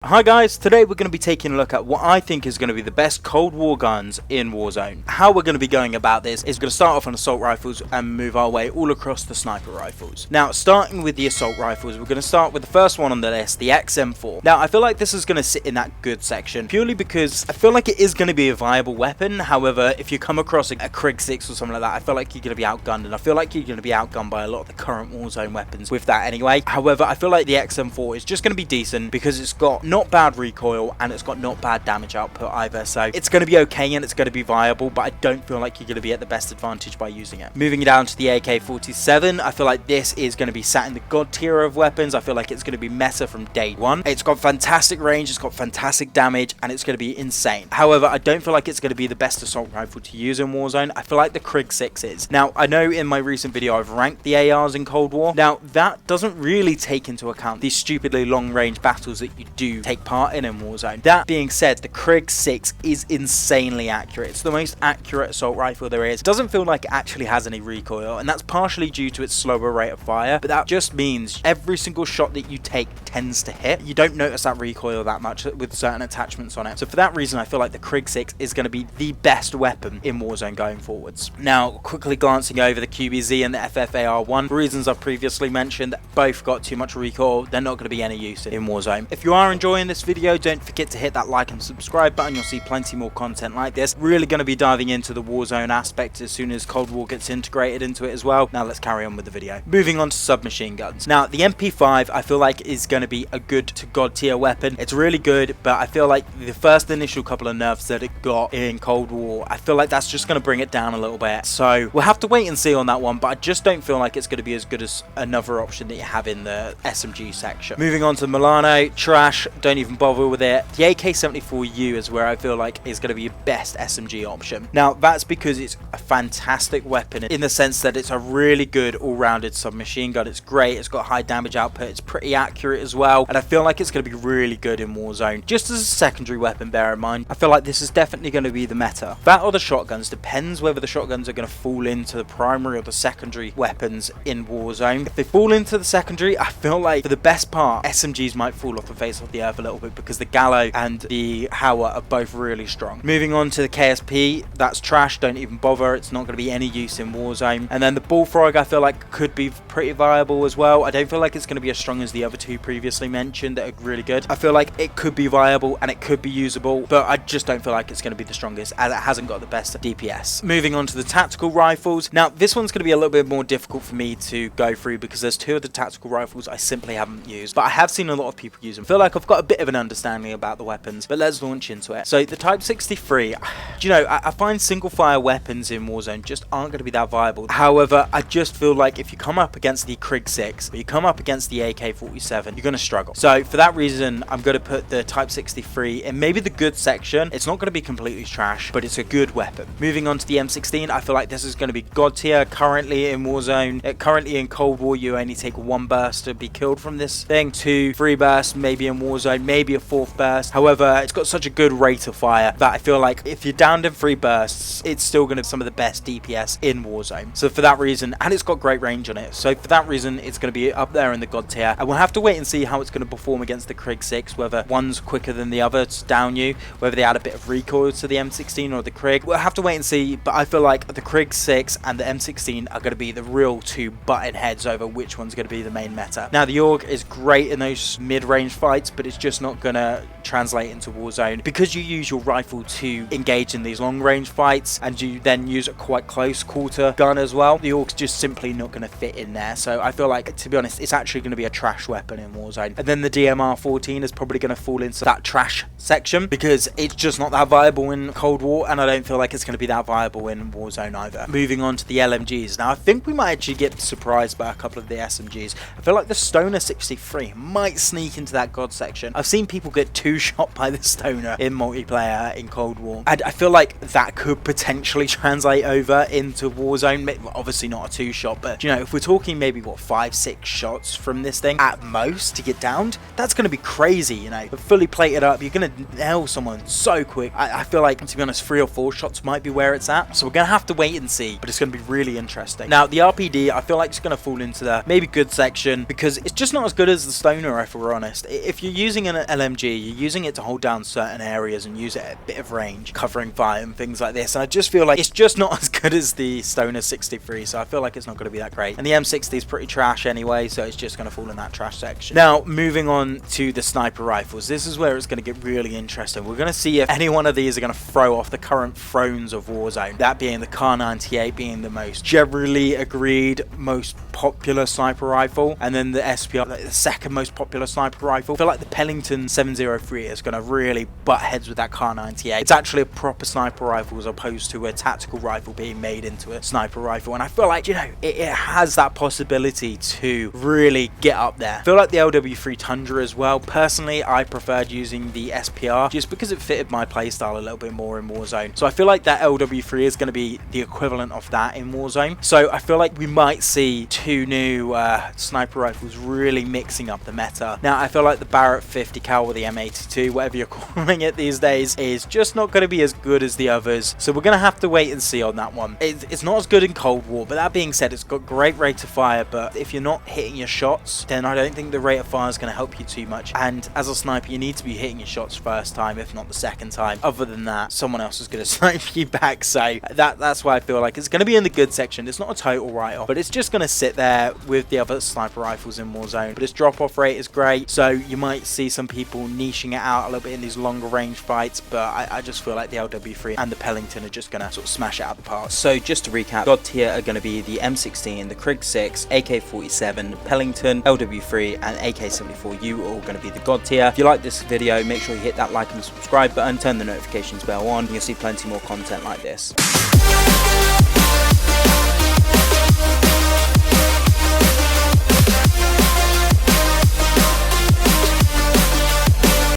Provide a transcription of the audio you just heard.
Hi guys, today we're going to be taking a look at what I think is going to be the best Cold War guns in Warzone. How we're going to be going about this is going to start off on assault rifles and move our way all across the sniper rifles. Now, starting with the assault rifles, we're going to start with the first one on the list, the XM4. Now, I feel like this is going to sit in that good section, purely because I feel like it is going to be a viable weapon. However, if you come across a Krig 6 or something like that, I feel like you're going to be outgunned, and I feel like you're going to be outgunned by a lot of the current Warzone weapons with that anyway. However, I feel like the XM4 is just going to be decent because it's got not bad recoil and it's got not bad damage output either, so it's going to be okay and it's going to be viable, but I don't feel like you're going to be at the best advantage by using it. Moving down to the AK-47, I feel like this is going to be sat in the god tier of weapons. I feel like it's going to be meta from day one. It's got fantastic range, it's got fantastic damage, and it's going to be insane. However, I don't feel like it's going to be the best assault rifle to use in Warzone. I feel like the Krig 6 is. Now, I know in my recent video I've ranked the ARs in Cold War. Now, that doesn't really take into account these stupidly long range battles that you do take part in Warzone. That being said, the Krig 6 is insanely accurate. It's the most accurate assault rifle there is. It doesn't feel like it actually has any recoil, and that's partially due to its slower rate of fire, but that just means every single shot that you take tends to hit. You don't notice that recoil that much with certain attachments on it. So for that reason, I feel like the Krig 6 is going to be the best weapon in Warzone going forwards. Now, quickly glancing over the QBZ and the FFAR 1, for reasons I've previously mentioned, both got too much recoil. They're not going to be any use in Warzone. If you are enjoying this video, don't forget to hit that like and subscribe button. You'll see plenty more content like this. Really going to be diving into the Warzone aspect as soon as Cold War gets integrated into it as well. Now let's carry on with the video. Moving on to submachine guns. Now, the MP5 I feel like is going to be a good to god tier weapon. It's really good, but I feel like the first initial couple of nerfs that it got in Cold War, I feel like that's just going to bring it down a little bit. So we'll have to wait and see on that one, but I just don't feel like it's going to be as good as another option that you have in the SMG section. Moving on to Milano, trash, don't even bother with it. The AK-74U is where I feel like is going to be your best SMG option. Now, that's because it's a fantastic weapon in the sense that it's a really good all-rounded submachine gun. It's great, it's got high damage output, it's pretty accurate as well, and I feel like it's going to be really good in Warzone. Just as a secondary weapon, bear in mind, I feel like this is definitely going to be the meta. That or the shotguns, depends whether the shotguns are going to fall into the primary or the secondary weapons in Warzone. If they fall into the secondary, I feel like for the best part, SMGs might fall off the face of the earth a little bit because the Gallo and the Hauer are both really strong. Moving on to the KSP, that's trash, don't even bother, it's not going to be any use in Warzone. And then the Bullfrog I feel like could be pretty viable as well. I don't feel like it's going to be as strong as the other two previously mentioned that are really good. I feel like it could be viable and it could be usable, but I just don't feel like it's going to be the strongest as it hasn't got the best DPS. Moving on to the tactical rifles. Now, this one's going to be a little bit more difficult for me to go through because there's two of the tactical rifles I simply haven't used, but I have seen a lot of people use them. I feel like I've got a bit of an understanding about the weapons, but let's launch into it. So the Type 63, you know, I find single fire weapons in Warzone just aren't going to be that viable. However, I just feel like if you come up against the Krig 6 or you come up against the AK-47, you're going to struggle. So for that reason, I'm going to put the Type 63 in maybe the good section. It's not going to be completely trash, but it's a good weapon. Moving on to the M16, I feel like this is going to be god tier currently in Warzone. Currently in Cold War, you only take one burst to be killed from this thing, 2, 3 bursts, maybe in Warzone, maybe a 4th burst. However, it's got such a good rate of fire that I feel like if you're downed in 3 bursts, it's still going to be some of the best DPS in Warzone. So for that reason, and it's got great range on it, so for that reason, it's going to be up there in the god tier. And we'll have to wait and see how it's going to perform against the Krig 6, whether one's quicker than the other to down you, whether they add a bit of recoil to the M16 or the Krig. We'll have to wait and see, but I feel like the Krig 6 and the M16 are going to be the real two button heads over which one's going to be the main meta. Now, the AUG is great in those mid-range fights, but it's just not going to translate into Warzone because you use your rifle to engage in these long-range fights and you then use a quite close quarter gun as well. The AUG's just simply not going to fit in there, so I feel like, to be honest, it's actually going to be a trash weapon in Warzone. And then the DMR-14 is probably going to fall into that trash section because it's just not that viable in Cold War, and I don't feel like it's going to be that viable in Warzone either. Moving on to the LMGs. Now, I think we might actually get surprised by a couple of the SMGs. I feel like the Stoner 63 might sneak into that god section. I've seen people get 2 shot by the Stoner in multiplayer in Cold War, and I feel like that could potentially translate over into Warzone. Obviously not a 2 shot, but you know, if we're talking maybe what, 5-6 shots from this thing at most to get downed, that's going to be crazy, you know. But fully plated up, you're going to nail someone so quick. I feel like, to be honest, 3 or 4 shots might be where it's at, so we're going to have to wait and see, but it's going to be really interesting. Now, the RPD, I feel like it's going to fall into the maybe good section because it's just not as good as the Stoner, if we're honest. If you're using an LMG, you're using it to hold down certain areas and use it at a bit of range, covering fire and things like this. And I just feel like it's just not as good as the Stoner 63, so I feel like it's not going to be that great. And the M60 is pretty trash anyway, so it's just going to fall in that trash section. Now, moving on to the sniper rifles, this is where it's going to get really interesting. We're going to see if any one of these are going to throw off the current thrones of Warzone, that being the Kar 98 being the most generally agreed most popular sniper rifle, and then the SPR, like the second most popular sniper rifle. I feel like the Pellington 703 is going to really butt heads with that Kar 98. It's actually a proper sniper rifle as opposed to a tactical rifle being made into a sniper rifle, and I feel like, you know, it has that possibility to really get up there. I feel like the LW3 Tundra as well. Personally, I preferred using the SPR just because it fitted my playstyle a little bit more in Warzone. So I feel like that LW3 is going to be the equivalent of that in Warzone. So I feel like we might see two new sniper rifles really mixing up the meta. Now, I feel like the Barrett 50 cal or the M82, whatever you're calling it these days, is just not going to be as good as the others. So we're going to have to wait and see on that one. It's not as good in Cold War, but that being said, it's got great rate of fire, but if you're not hitting your shots, then I don't think the rate of fire is going to help you too much. And as a sniper, you need to be hitting your shots first time, if not the second time. Other than that, someone else is going to snipe you back. So that's why I feel like it's going to be in the good section. It's not a total write-off, but it's just going to sit there with the other sniper rifles in Warzone. But its drop-off rate is great, so you might see some people niching it out a little bit in these longer range fights, but I just feel like the LW3 and the Pellington are just going to sort of smash it out the park. So just to recap, God tier are going to be the M16, the Krig 6, AK-47, Pellington, LW3 and AK-74U are all going to be the God tier. If you like this video, make sure you hit that like and subscribe button, turn the notifications bell on, and you'll see plenty more content like this.